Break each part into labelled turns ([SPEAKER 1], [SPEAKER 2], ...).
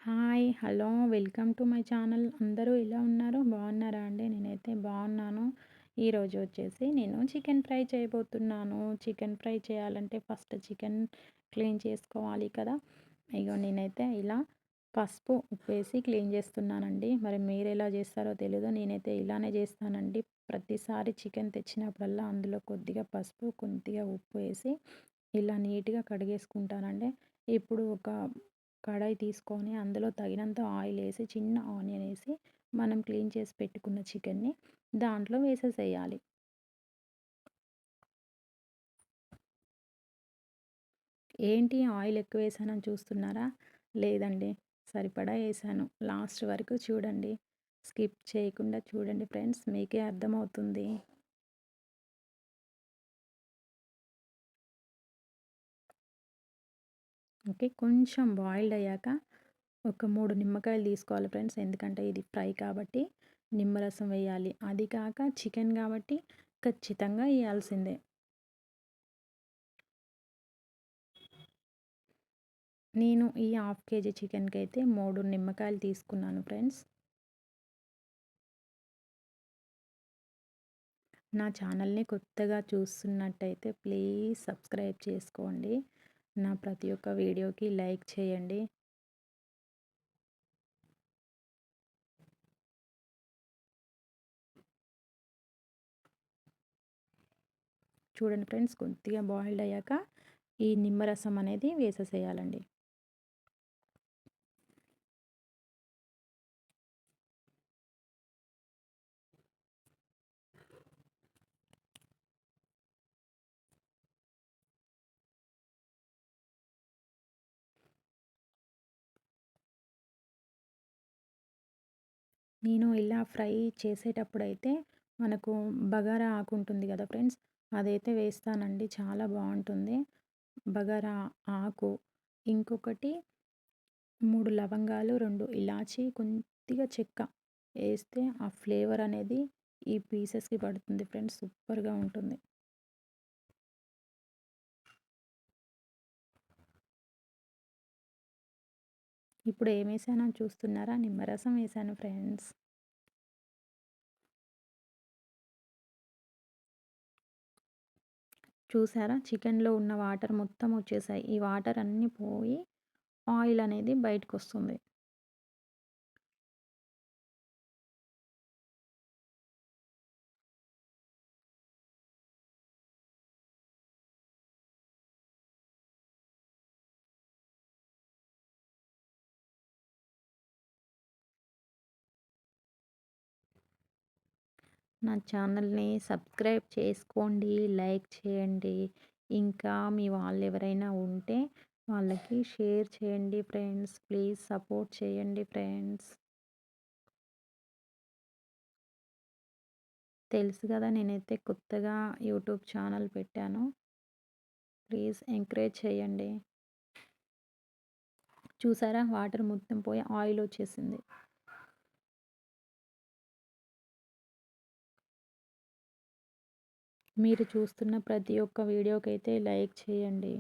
[SPEAKER 1] Hi! Hello! Welcome to my channel. అందరూ ఎలా ఉన్నారు? బాగున్నారా అండి? నేనైతే బాగున్నాను. ఈరోజు వచ్చేసి నేను చికెన్ ఫ్రై చేయబోతున్నాను. చికెన్ ఫ్రై చేయాలంటే ఫస్ట్ చికెన్ క్లీన్ చేసుకోవాలి కదా! ఇగో నేనైతే ఇలా పసుపు, ఉప్పేసి క్లీన్ చేస్తున్నానండి. మరి మీరెలా చేస్తారో తెలీదు. నేనైతే ఇలానే చేస్తానండి. ప్రతిసారి చికెన్ తెచ్చినప్పుడల్లా అందులో కొద్దిగా పసుపు, కొద్దిగా ఉప్పు వేసి ఇలా నీట్‌గా కడిగేసుకుంటానండి. ఇప్పుడు ఒక కడాయి తీసుకొని అందులో తగినంత ఆయిల్ ఏసి, చిన్న ఆనియన్ ఏసి, మనం క్లీన్ చేసి పెట్టుకున్న చికెన్‌ని దాంట్లో వేసేసేయాలి. ఏంటి ఆయిల్ ఎక్కువేశానని చూస్తున్నారా? లేదండి. సరిపడా ఏశాను. లాస్ట్ వరకు చూడండి. స్కిప్ చేయకుండా చూడండి ఫ్రెండ్స్. మీకే అర్థమవుతుంది. ఓకే. కొంచెం బాయిల్డ్ అయ్యాక ఒక 3 నిమ్మకాయలు తీసుకోవాలి ఫ్రెండ్స్. ఎందుకంటే ఇది ఫ్రై కాబట్టి నిమ్మరసం వేయాలి. అది కాక చికెన్ కాబట్టి ఖచ్చితంగా ఎయాల్సిందే. నేను ఈ హాఫ్ కేజీ చికెన్‌కైతే 3 నిమ్మకాయలు తీసుకున్నాను ఫ్రెండ్స్. నా ఛానల్‌ని కొత్తగా చూస్తున్నట్టయితే ప్లీజ్ సబ్స్క్రైబ్ చేసుకోండి. నా ప్రతి ఒక్క వీడియోకి లైక్ చేయండి. చూడండి ఫ్రెండ్స్, కొద్దిగా బాయిల్డ్ అయ్యాక ఈ నిమ్మరసం అనేది వేసేసేయాలండి. నేను ఇలా ఫ్రై చేసేటప్పుడైతే మనకు బగారా ఆకు ఉంటుంది కదా ఫ్రెండ్స్, అదైతే వేస్తానండి. చాలా బాగుంటుంది. బగారా ఆకు, ఇంకొకటి 3 లవంగాలు, 2 ఇలాచి, కొద్దిగా చెక్క ఏస్తే ఆ ఫ్లేవర్ అనేది ఈ పీసెస్‌కి పడుతుంది ఫ్రెండ్స్. సూపర్‌గా ఉంటుంది. ఇప్పుడు ఏమేసానో చూస్తున్నారా? నిమ్మరసం వేసాను ఫ్రెండ్స్. చూసారా? చికెన్‌లో ఉన్న వాటర్ మొత్తం వచ్చేసాయి. ఈ వాటర్ అన్నీ పోయి ఆయిల్ అనేది బయటకొస్తుంది. నా ఛానల్‌ని సబ్స్క్రైబ్ చేసుకోండి, లైక్ చేయండి. ఇంకా మీ వాళ్ళెవరైనా ఉంటే వాళ్ళకి షేర్ చేయండి ఫ్రెండ్స్. ప్లీజ్ సపోర్ట్ చేయండి ఫ్రెండ్స్. తెలుసు కదా, నేనైతే కొత్తగా యూట్యూబ్ ఛానల్ పెట్టాను. ప్లీజ్ ఎంకరేజ్ చేయండి. చూసారా? వాటర్ మొత్తం పోయి ఆయిల్ వచ్చేసింది. మీరు చూస్తున్న ప్రతి ఒక్క వీడియోకైతే లైక్ చేయండి.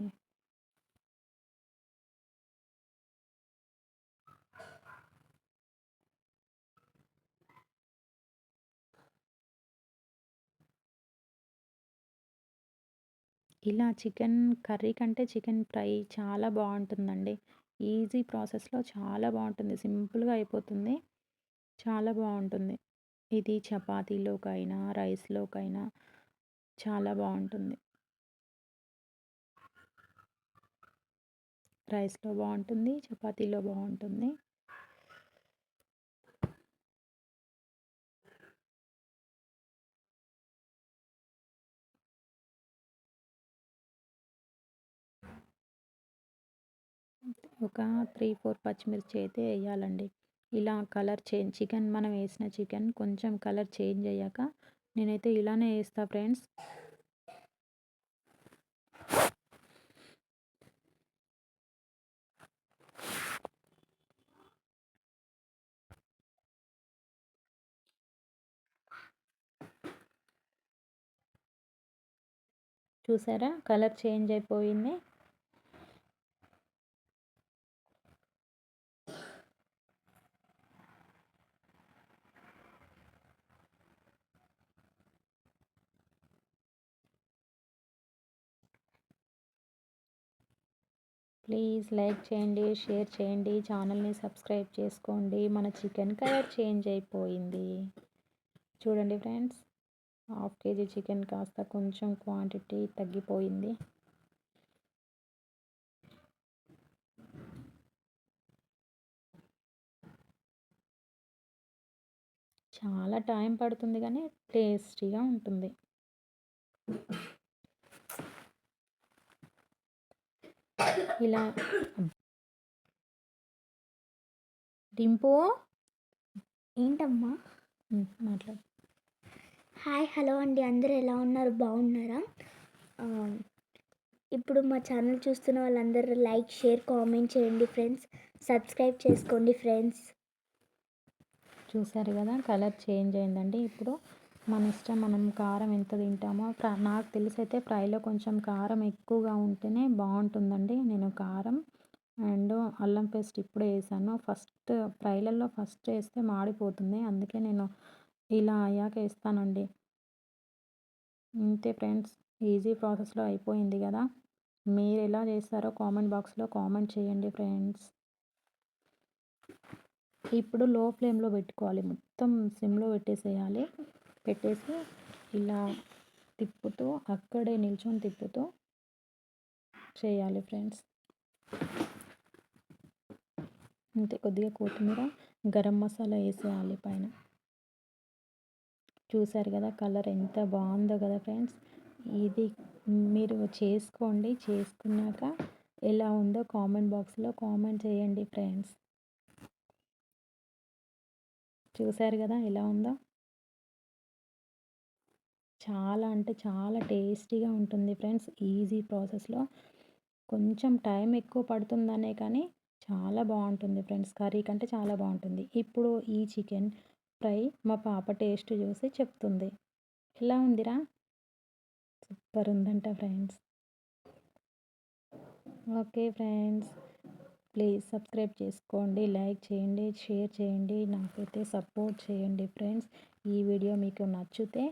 [SPEAKER 1] ఇలా చికెన్ కర్రీ కంటే చికెన్ ఫ్రై చాలా బాగుంటుందండి. ఈజీ ప్రాసెస్‌లో చాలా బాగుంటుంది. సింపుల్‌గా అయిపోతుంది. చాలా బాగుంటుంది. ఇది చపాతీలోకైనా, రైస్‌లోకైనా చాలా బాగుంటుంది. రైస్‌లో బాగుంటుంది, చపాతీలో బాగుంటుంది. ఒక 3, 4 పచ్చిమిర్చి అయితే ఎయ్యాలండి. ఇలా కలర్ చేంజ్ చికెన్ మనం వేసిన చికెన్ కొంచెం కలర్ చేంజ్ అయ్యాక నేనైతే ఇలానే ఏస్తా ఫ్రెండ్స్. చూసారా? కలర్ చేంజ్ అయిపోయింది. ప్లీజ్ లైక్ చేయండి, షేర్ చేయండి, ఛానల్ని సబ్స్క్రైబ్ చేసుకోండి. మన చికెన్ కలర్ చేంజ్ అయిపోయింది. చూడండి ఫ్రెండ్స్, హాఫ్ కేజీ చికెన్ కాస్త కొంచెం క్వాంటిటీ తగ్గిపోయింది. చాలా టైం పడుతుంది కానీ టేస్టీగా ఉంటుంది. ఇలా డింపు
[SPEAKER 2] ఏంటమ్మా?
[SPEAKER 1] మాట్లాడు.
[SPEAKER 2] హాయ్, హలో అండి, అందరూ ఎలా ఉన్నారు? బాగున్నారా? ఇప్పుడు మా ఛానల్ చూస్తున్న వాళ్ళందరూ లైక్, షేర్, కామెంట్ చేయండి ఫ్రెండ్స్. సబ్స్క్రైబ్ చేసుకోండి ఫ్రెండ్స్.
[SPEAKER 1] చూసారు కదా, కలర్ చేంజ్ అయిందండి. ఇప్పుడు మన ఇష్టం, మనం కారం ఎంత తింటామో. నాకు తెలిసి అయితే ఫ్రైలో కొంచెం కారం ఎక్కువగా ఉంటేనే బాగుంటుందండి. నేను కారం అండ్ అల్లం పేస్ట్ ఇప్పుడే వేసాను. ఫ్రైలలో ఫస్ట్ వేస్తే మాడిపోతుంది, అందుకే నేను ఇలా అయ్యాక వేస్తానండి. అంతే ఫ్రెండ్స్, ఈజీ ప్రాసెస్లో అయిపోయింది కదా. మీరు ఎలా చేస్తారో కామెంట్ బాక్స్లో కామెంట్ చేయండి ఫ్రెండ్స్. ఇప్పుడు లో ఫ్లేమ్లో పెట్టుకోవాలి, మొత్తం సిమ్లో పెట్టేసేయాలి. పెట్టేసి ఇలా తిప్పుతూ, అక్కడే నిల్చొని తిప్పుతూ చేయాలి ఫ్రెండ్స్. అంతే, కొద్దిగా కొత్తిమీర, గరం మసాలా వేసేయాలి పైన. చూసారు కదా, కలర్ ఎంత బాగుందో కదా ఫ్రెండ్స్. ఇది మీరు చేసుకోండి, చేసుకున్నాక ఎలా ఉందో కామెంట్ బాక్స్లో కామెంట్ చేయండి ఫ్రెండ్స్. చూసారు కదా ఎలా ఉందో. చాలా అంటే చాలా టేస్టీగా ఉంటుంది ఫ్రెండ్స్. ఈజీ ప్రాసెస్లో కొంచెం టైం ఎక్కువ పడుతుందనే కానీ చాలా బాగుంటుంది ఫ్రెండ్స్. కర్రీ కంటే చాలా బాగుంటుంది. ఇప్పుడు ఈ చికెన్ ఫ్రై మా పాప టేస్ట్ చూసి చెప్తుంది, ఎలా ఉందిరా? సూపర్ ఉందంట friends. Okay friends, please subscribe చేసుకోండి, లైక్ చేయండి, షేర్ చేయండి, నాకైతే సపోర్ట్ చేయండి ఫ్రెండ్స్. ఈ వీడియో మీకు నచ్చితే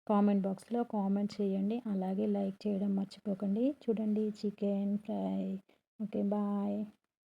[SPEAKER 1] కామెంట్ బాక్స్లో కామెంట్ చేయండి, అలాగే లైక్ చేయడం మర్చిపోకండి. చూడండి చికెన్ ఫ్రై. Okay, bye.